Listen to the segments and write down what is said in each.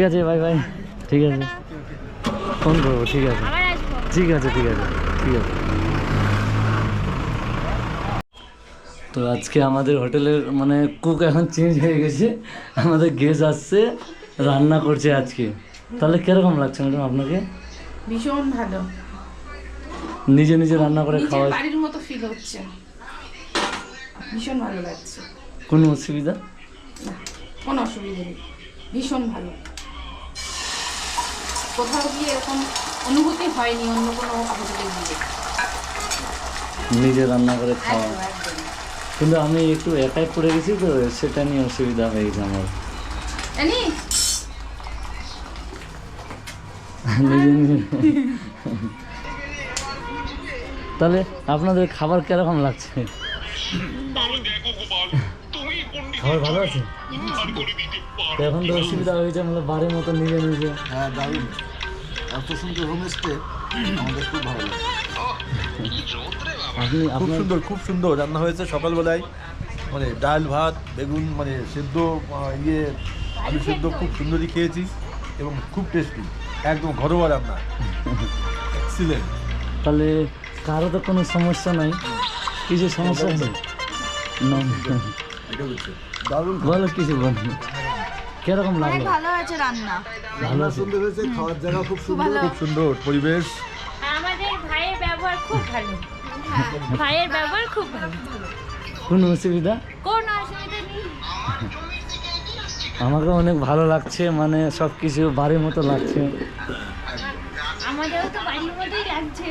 ঠিক আছে ভাই ভাই, ঠিক আছে, ফোন করবো। ঠিক আছে ঠিক আছে ঠিক আছে ঠিক আছে। তো আজকে আমাদের হোটেলের মানে কুক এখন চেঞ্জ হয়ে গেছে, আমাদের গেস্ট আসছে, রান্না করছে আজকে। তাহলে কিরকম লাগছে ম্যাডাম আপনাকে? ভীষণ ভালো, নিজে নিজে রান্না করে খাওয়া, বাড়ির মতো ফিল হচ্ছে, ভীষণ ভালো লাগছে। কোনো অসুবিধা? কোনো অসুবিধা নেই, ভীষণ ভালো। কোথাও গিয়ে এরকম অনুভূতি হয়নি অন্য কোনো হোটেলে গিয়ে নিজে রান্না করে খাওয়া। একদম। কিন্তু আমি একটু একাই পড়ে গেছি, তো সেটা নিয়ে অসুবিধা হয়ে গেছে আমার। নিজে নিজে। তাহলে আপনাদের খাবার কিরকম লাগছে? খাবার ভালো আছে? তো এখন তো অসুবিধা হয়েছে, মানে বাড়ির মতো নিজে নিজে। হ্যাঁ দারুণ, এত সুন্দর হোমস্টে, আমাদের খুব ভালো লাগে। আপনি খুব সুন্দর রান্না হয়েছে সকালবেলায়, মানে ডাল ভাত বেগুন মানে সেদ্ধ আলু সেদ্ধ খুব সুন্দরই খেয়েছি এবং খুব টেস্টি, একদম ঘরোয়া রান্না, এক্সিলেন্ট। তাহলে কারো তো কোনো সমস্যা নাই? কিছু সমস্যা আছে? দারুণ বলো কিছু বলো, কিরকম লাগলো? ভালো আছে রান্না, ভালো আছে? সুন্দর হয়েছে, খাওয়ার জায়গা খুব সুন্দর, খুব সুন্দর পরিবেশ। আমাদের ভাইয়ের ব্যবহার খুব ভালো, ভাইয়ের ব্যবহার খুব ভালো, কোনো অসুবিধা? কোনো অসুবিধা নেই। আমাকে অনেক ভালো লাগছে, মানে সব কিছু বাড়ির মতো লাগছে। আমাদেরও তো বাড়ির মতোই লাগছে।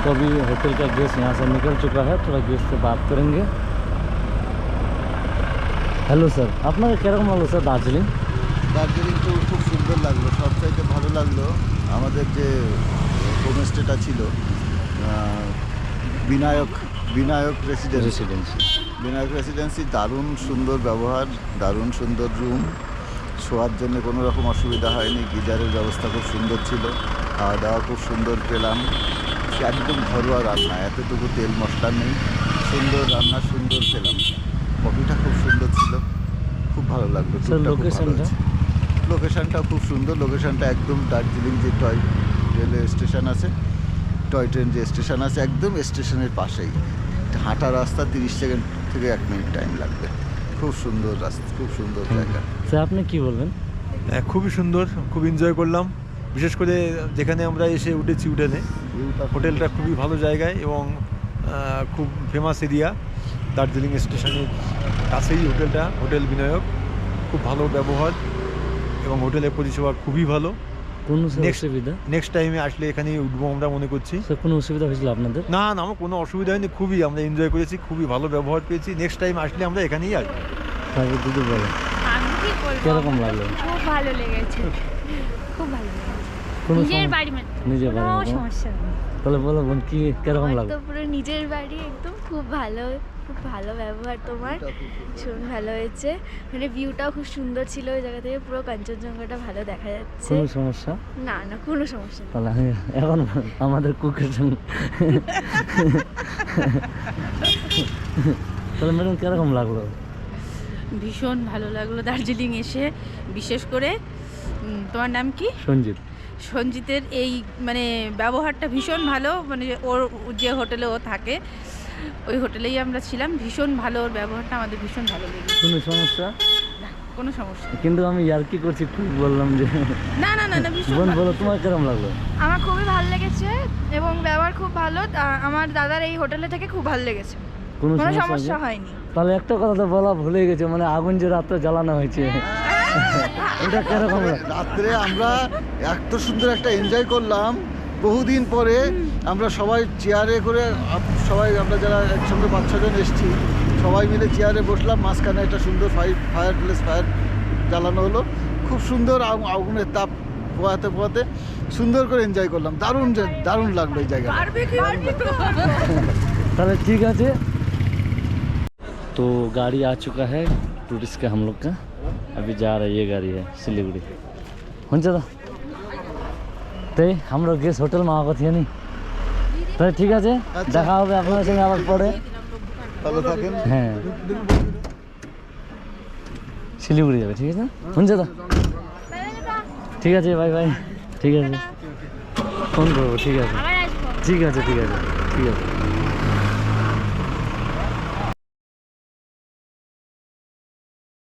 तो अभी होटल का गेस्ट यहाँ से निकल चुका है, थोड़ा गेस्ट से बात करेंगे। হ্যালো স্যার, আপনাকে কিরকম লাগলো স্যার দার্জিলিং? দার্জিলিং তো খুব সুন্দর লাগলো, সবচাইতে ভালো লাগলো আমাদের যে হোমস্টেটা ছিল বিনায়ক রেসিডেন্সি। বিনায়ক রেসিডেন্সি দারুণ সুন্দর ব্যবহার, দারুণ সুন্দর রুম, শোয়ার জন্য কোনো রকম অসুবিধা হয়নি, গিজারের ব্যবস্থা খুব সুন্দর ছিল, খাওয়া দাওয়া খুব সুন্দর পেলাম, একদম ঘরোয়া রান্না, এতটুকু তেল মশলা নেই, সুন্দর রান্না, সুন্দর পেলাম, কফিটা খুব সুন্দর ছিল, খুব ভালো লাগলো। লোকেশনটা খুব সুন্দর, লোকেশনটা একদম দার্জিলিং যে টয় রেলওয়ে স্টেশন আছে, টয় ট্রেন যে স্টেশন আছে একদম স্টেশনের পাশেই, হাঁটা রাস্তা 30 সেকেন্ড থেকে 1 মিনিট টাইম লাগবে, খুব সুন্দর রাস্তা, খুব সুন্দর জায়গা। স্যার আপনি কি বলবেন? খুবই সুন্দর, খুব এনজয় করলাম, বিশেষ করে যেখানে আমরা এসে উঠেছি উঠেনে, হোটেলটা খুবই ভালো জায়গায় এবং খুব ফেমাস এরিয়া, দার্জিলিং স্টেশনের কাছেই হোটেলটা, হোটেল বিনায়ক, খুব ভালো ব্যবহার এবং হোটেলের পরিষেবা খুবই ভালো। কোনো অসুবিধা? নেক্সট টাইমে আসলে এখানেই উঠবো আমরা মনে করছি। স্যার কোনো অসুবিধা হয়েছিল আপনাদের? না না, আমার কোনো অসুবিধা হয়নি, খুবই আমরা এনজয় করেছি, খুবই ভালো ব্যবহার পেয়েছি, নেক্সট টাইম আসলে আমরা এখানেই আসবো। তাহলে দিদি বলো আমি কি বলবো, কিরকম লাগলো? খুব ভালো লেগেছে, খুব ভালো লেগেছে। কোনো নিজের বাড়ি মানে নিজের বাড়ি কোনো মতো? সমস্যা নেই। তাহলে বলো বোন, কি কিরকম আমার লাগলো? তো পুরো নিজের বাড়ি, একদম খুব ভালো, খুব ভালো ব্যবহার তোমার, ভীষণ ভালো হয়েছে। মানে ভিউটাও খুব সুন্দর ছিল, ওই জায়গা থেকে পুরো কাঞ্চনজঙ্ঘাটা ভালো দেখা যাচ্ছে। কোনো সমস্যা? না না, কোনো সমস্যা নেই। তাহলে আমি এখন আমাদের কুকের সঙ্গে তাহলে ম্যাডাম কিরকম লাগলো? ভীষণ ভালো লাগলো দার্জিলিং এসে, বিশেষ করে তোমার নাম কি? সঞ্জিত। সঞ্জিতের এই মানে ব্যবহারটা ভীষণ ভালো, মানে ওর যে হোটেলে ও থাকে ওই হোটেলেই আমরা ছিলাম, ভীষণ ভালো ওর ব্যবহারটা, আমাদের ভীষণ ভালো লেগেছে। কোনো সমস্যা? কোনো সমস্যা নেই। কিন্তু আমি ইয়ার্কি করছি, খুব বললাম যে না না না না, ভীষণ বোন ভালো। বলো তোমার কিরকম লাগলো? আমার খুবই ভালো লেগেছে এবং ব্যবহার খুব ভালো, আমার দাদার এই হোটেলে থেকে খুব ভালো লেগেছে, কোনো কোনো সমস্যা সমস্যা আছে? হয়নি। তাহলে একটা কথা তো বলা ভুলে গেছে, মানে আগুন যে রাত্রে জ্বালানো হয়েছে, এটা কিরকম লাগলো? রাত্রে আমরা এত সুন্দর একটা এনজয় করলাম, বহুদিন পরে আমরা সবাই চেয়ারে করে, সবাই আমরা যারা একসঙ্গে 5-6 জন এসেছি, সবাই মিলে চেয়ারে বসলাম, মাঝখানে একটা সুন্দর ফায়ার জ্বালানো হলো, খুব সুন্দর আগুনের তাপ পোয়াতে পোয়াতে সুন্দর করে এনজয় করলাম, দারুণ লাগলো এই জায়গাটা। তাহলে ঠিক আছে, तो गाड़ी आ चुका है टूरिस्ट का हम लोग का, अभी जा रहा है, ये गाड़ी है सिलीगुड़ी हुन्छ त त्यही हाम्रो गेस्ट होटलमा आएको थियो नि। তাই ঠিক আছে, দেখা হবে আপনার সঙ্গে আবার পরে। ভালো থাকেন। হ্যাঁ শিলিগুড়ি যাবে, ঠিক আছে না? শুনছে তো? ঠিক আছে, বাই বাই। ঠিক আছে, ফোন করবো। ঠিক আছে, ঠিক আছে, ঠিক আছে, ঠিক আছে।